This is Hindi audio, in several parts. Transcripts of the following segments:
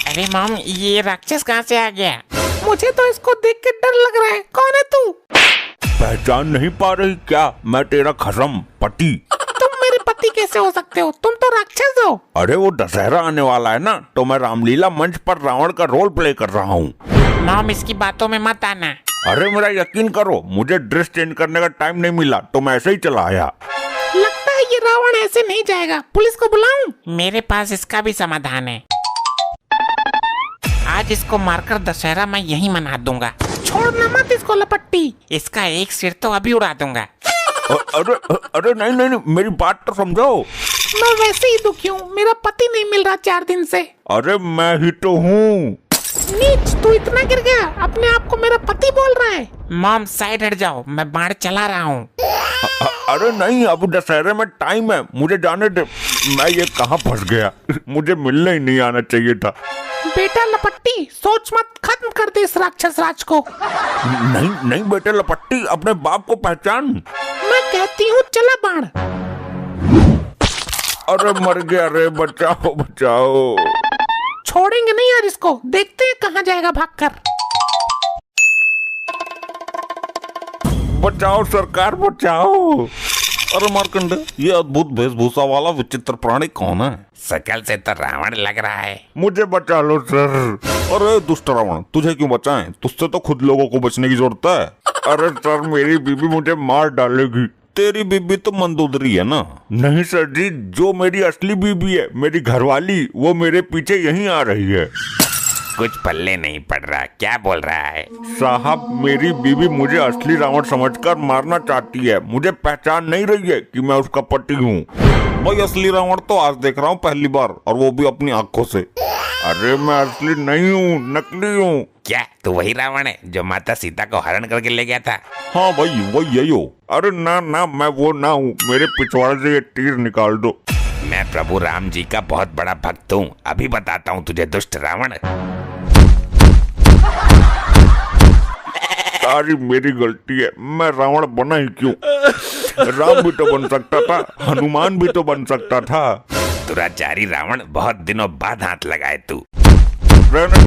अरे मॉम, ये राक्षस कहाँ से आ गया? मुझे तो इसको देख के डर लग रहा है। कौन है तू? पहचान नहीं पा रही क्या? मैं तेरा खसम पति। तुम मेरे पति कैसे हो सकते हो? तुम तो राक्षस हो। अरे वो दशहरा आने वाला है ना, तो मैं रामलीला मंच पर रावण का रोल प्ले कर रहा हूँ। मॉम, इसकी बातों में मत आना। अरे मेरा यकीन करो, मुझे ड्रेस चेंज करने का टाइम नहीं मिला तो मैं ऐसे ही चला आया। लगता है ये रावण ऐसे नहीं जाएगा। पुलिस को बुलाऊं? मेरे पास इसका भी समाधान है। आज इसको मारकर दशहरा मैं यहीं मना दूंगा। छोड़ना मत इसको लपट्टी। इसका एक सिर तो अभी उड़ा दूंगा। अरे अरे नहीं नहीं नहीं, मेरी बात तो समझो। मैं वैसे ही दुखी हूँ, मेरा पति नहीं मिल रहा 4 दिन से। अरे मैं ही तो हूँ। नीच, तू इतना गिर गया, अपने आप को मेरा पति बोल रहा है। मॉम, साइड हट जाओ, मैं बाण चला रहा हूँ। अरे नहीं, अब दशहरे में टाइम है, मुझे जाने दे। मैं ये कहाँ फंस गया? मुझे मिलने ही नहीं आना चाहिए था। बेटा लपट्टी, सोच मत, खत्म कर दे इस राक्षस राज को। नहीं नहीं बेटे लपट्टी, अपने बाप को पहचान। मैं कहती हूँ चला बाण। अरे मर गया रे, बचाओ बचाओ। छोड़ेंगे नहीं यार इसको, देखते हैं कहाँ जाएगा भागकर। बचाओ सरकार, बचाओ। अरे मार्कंडे, ये अद्भुत वेशभूषा वाला विचित्र प्राणी कौन है? शकल से तो रावण लग रहा है। मुझे बचा लो सर। अरे दुष्ट रावण, तुझे क्यों बचाएं? तुझसे तो खुद लोगों को बचने की जरूरत है। अरे सर, मेरी बीबी मुझे मार डालेगी। तेरी बीबी तो मंदोदरी है ना? नहीं सर जी, जो मेरी असली बीबी है, मेरी घरवाली, वो मेरे पीछे यहीं आ रही है। कुछ पल्ले नहीं पड़ रहा, क्या बोल रहा है? साहब, मेरी बीबी मुझे असली रावण समझकर मारना चाहती है। मुझे पहचान नहीं रही है कि मैं उसका पति हूँ। भाई असली रावण तो आज देख रहा हूँ पहली बार, और वो भी अपनी आंखों से। अरे मैं असली नहीं हूँ, नकली हूँ। क्या तू वही रावण है जो माता सीता को हरण करके ले गया था? हाँ भाई, वही यही हो। अरे ना ना, मैं वो ना हूँ। मेरे पिछवाड़े से ये तीर निकाल दो। मैं प्रभु राम जी का बहुत बड़ा भक्त हूँ, अभी बताता हूँ तुझे दुष्ट रावण। सारी मेरी गलती है, मैं रावण बना ही क्यों? राम भी तो बन सकता था, हनुमान भी तो बन सकता था। दुराचारी रावण, बहुत दिनों बाद हाथ लगाए तू। रहने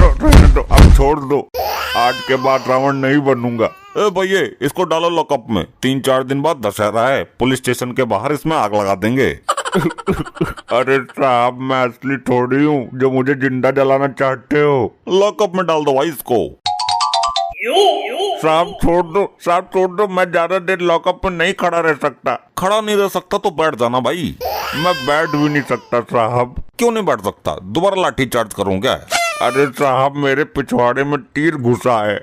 दो, अब छोड़ दो। आज के बाद रावण नहीं बनूंगा। ए भैया, इसको डालो लॉकअप में। 3-4 दिन बाद दशहरा है, पुलिस स्टेशन के बाहर इसमें आग लगा देंगे। अरे साहब, मैं असली थोड़ी हूँ जो मुझे जिंदा जलाना चाहते हो। लॉकअप में डाल दो भाई इसको। साहब छोड़ दो, साहब छोड़ दो, मैं ज्यादा देर लॉकअप में नहीं खड़ा रह सकता। खड़ा नहीं रह सकता तो बैठ जाना भाई। मैं बैठ भी नहीं सकता साहब। क्यों नहीं बैठ सकता? दोबारा लाठी चार्ज करूँ क्या? अरे साहब, मेरे पिछवाड़े में तीर घुसा है।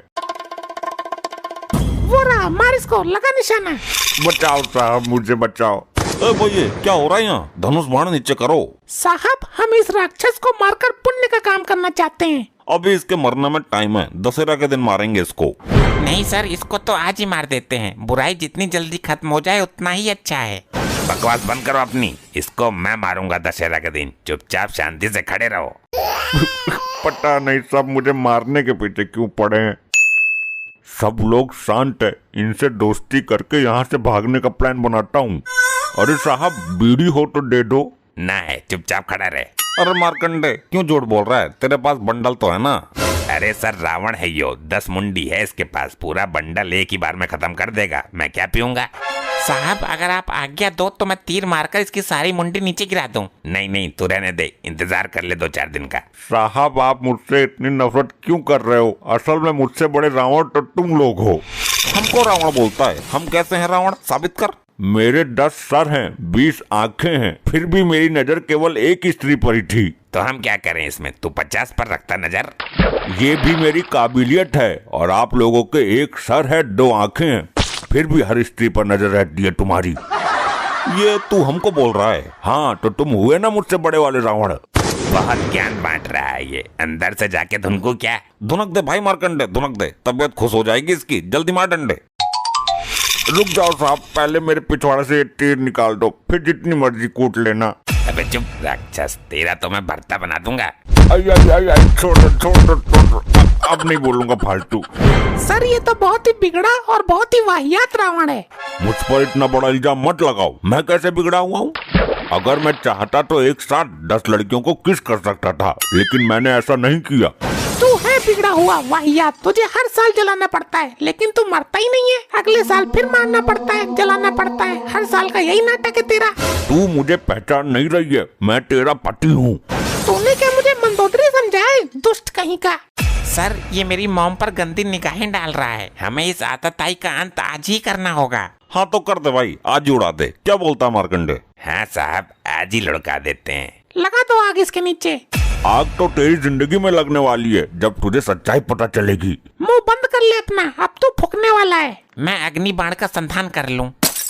वो रहा, मार इसको, लगा निशाना। बचाओ साहब, मुझे बचाओ। भैया, क्या हो रहा है यहाँ? धनुष बाण नीचे करो। साहब, हम इस राक्षस को मारकर पुण्य का काम करना चाहते हैं। अभी इसके मरने में टाइम है, दशहरा के दिन मारेंगे इसको। नहीं सर, इसको तो आज ही मार देते हैं। बुराई जितनी जल्दी खत्म हो जाए उतना ही अच्छा है। बकवास बंद करो अपनी, इसको मैं मारूंगा दशहरा के दिन। चुपचाप शांति से खड़े रहो। पता नहीं सब मुझे मारने के पीछे क्यों पड़े हैं। सब लोग शांत है, इनसे दोस्ती करके यहाँ से भागने का प्लान बनाता हूँ। अरे साहब, बीड़ी हो तो दे दो। ना है, चुपचाप खड़ा रहे। अरे मार्कंडे, क्यों झूठ बोल रहा है? तेरे पास बंडल तो है ना? अरे सर, रावण है यो, 10 मुंडी है इसके पास। पूरा बंडल एक ही बार में खत्म कर देगा। मैं क्या पीऊंगा? साहब, अगर आप आज्ञा दो तो मैं तीर मारकर इसकी सारी मुंडी नीचे गिरा दूं। नहीं नहीं, तू रहने दे, इंतजार कर ले 2-4 दिन का। साहब, आप मुझसे इतनी नफरत क्यों कर रहे हो? असल में मुझसे बड़े रावण तो तुम लोग हो। हमको रावण बोलता है? हम कैसे हैं रावण? साबित कर। मेरे 10 सर हैं, 20 आंखें हैं, फिर भी मेरी नजर केवल एक ही स्त्री पर ही थी। तो हम क्या करें इसमें? तू 50 पर रखता नजर। ये भी मेरी काबिलियत है। और आप लोगों के 1 सर है, 2 आंखें हैं, फिर भी हर स्त्री पर नजर रहती है तुम्हारी। ये तू हमको बोल रहा है? हाँ, तो तुम हुए ना मुझसे बड़े वाले रावण। बहुत ज्ञान बांट रहा है ये। अंदर से जाके धुनको क्या? धुनक दे भाई मार्कंडे, धुनक दे, तबीयत खुश हो जाएगी इसकी। जल्दी मार डंडे। रुक जाओ साहब, पहले मेरे पिछवाड़े से तीर निकाल दो, फिर जितनी मर्जी कूट लेना। अबे चुप राक्षस, तेरा तो मैं भरता बना दूंगा। छोड़ दो, अब नहीं बोलूंगा फालतू। सर, ये तो बहुत ही बिगड़ा और बहुत ही वाहियात रावण है। मुझ पर इतना बड़ा इल्जाम मत लगाओ। मैं कैसे बिगड़ा हुआ हूँ? अगर मैं चाहता तो एक साथ 10 लड़कियों को किस कर सकता था, लेकिन मैंने ऐसा नहीं किया। तू है बिगड़ा हुआ वाहियात, तुझे हर साल जलाना पड़ता है लेकिन तू मरता ही नहीं है। अगले साल फिर मारना पड़ता है, जलाना पड़ता है, हर साल का यही नाटक है तेरा। तू मुझे पहचान नहीं रही है, मैं तेरा पति हूँ। तूने क्या मुझे मंदोदरी समझा है, दुष्ट कहीं का। सर ये मेरी मॉम पर गंदी निगाहें डाल रहा है, हमें इस आतताई का अंत आज ही करना होगा। हाँ तो कर दे भाई, आज ही उड़ा दे। क्या बोलता मार्कंडे? हाँ साहब आज ही लुढ़का देते हैं। लगा दो आग इसके नीचे। आग तो तेरी जिंदगी में लगने वाली है जब तुझे सच्चाई पता चलेगी। मुंह बंद कर ले अपना, अब तू फूकने वाला है। मैं अग्नि बाण का संधान कर लूं।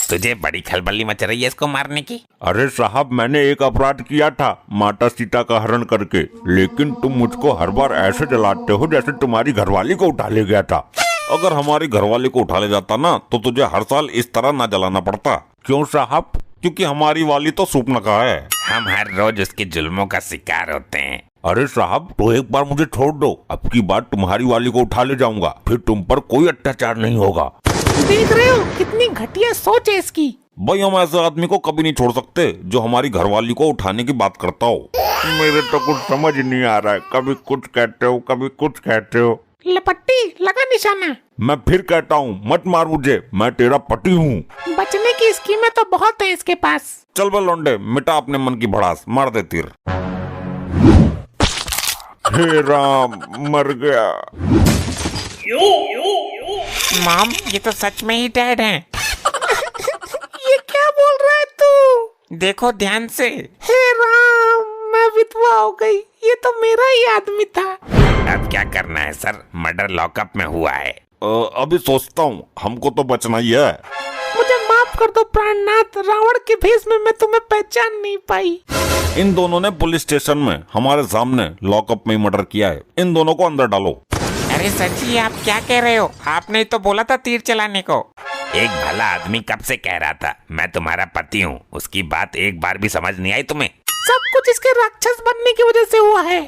तुझे बड़ी खलबली मच रही है इसको मारने की। अरे साहब मैंने एक अपराध किया था माता सीता का हरण करके, लेकिन तुम मुझको हर बार ऐसे जलाते हो जैसे तुम्हारी घरवाली को उठा ले गया था। अगर हमारी घरवाली को उठा ले जाता ना तो तुझे हर साल इस तरह ना जलाना पड़ता। क्यों साहब? क्योंकि हमारी वाली तो सूपनखा है। हम हर रोज उसके जुल्मों का शिकार होते हैं। अरे साहब तो एक बार मुझे छोड़ दो, अब की बार तुम्हारी वाली को उठा ले जाऊंगा, फिर तुम पर कोई अत्याचार नहीं होगा। देख रहे हो कितनी घटिया सोच है इसकी। भाई हम ऐसे आदमी को कभी नहीं छोड़ सकते जो हमारी घरवाली को उठाने की बात करता हो। मेरे तो कुछ समझ नहीं आ रहा है, कभी कुछ कहते हो कभी कुछ कहते हो। लपट्टी लगा निशाना। मैं फिर कहता हूँ मत मार मुझे, मैं तेरा पति हूँ। बचने की स्कीमें तो बहुत है इसके पास। चल बे लौंडे, मिटा अपने मन की भड़ास, मार दे तीर। हे राम, मर गया। मॉम ये तो सच में ही डैड हैं। ये क्या बोल रहा है तू? देखो ध्यान से। हे राम, मैं विधवा हो गई, ये तो मेरा ही आदमी था। अब क्या करना है सर, मर्डर लॉकअप में हुआ है। अभी सोचता हूँ, हमको तो बचना ही है। मुझे माफ कर दो प्राणनाथ, रावण के भेष में मैं तुम्हें पहचान नहीं पाई। इन दोनों ने पुलिस स्टेशन में हमारे सामने लॉकअप में मर्डर किया है, इन दोनों को अंदर डालो। अरे सर जी आप क्या कह रहे हो, आपने तो बोला था तीर चलाने को। एक भला आदमी कब से कह रहा था मैं तुम्हारा पति हूँ, उसकी बात एक बार भी समझ नहीं आई तुम्हें? सब कुछ इसके राक्षस बनने की वजह से हुआ है।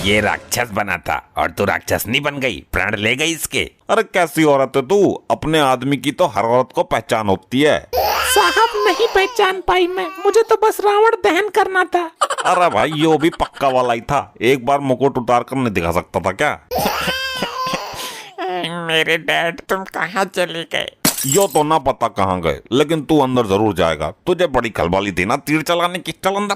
ये राक्षस बना था और तू राक्षसनी बन गई, प्राण ले गई इसके। अरे कैसी औरत है तू, अपने आदमी की तो हर औरत को पहचान होती है। साहब नहीं पहचान पाई मैं, मुझे तो बस रावण दहन करना था। अरे भाई ये भी पक्का वाला ही था, एक बार मुकुट उतार कर नहीं दिखा सकता था क्या? मेरे डैड तुम कहाँ चले गए? यो तो ना पता कहाँ गए, लेकिन तू अंदर जरूर जाएगा। तुझे बड़ी खलबली थी ना तीर चलाने की, चल अंदर।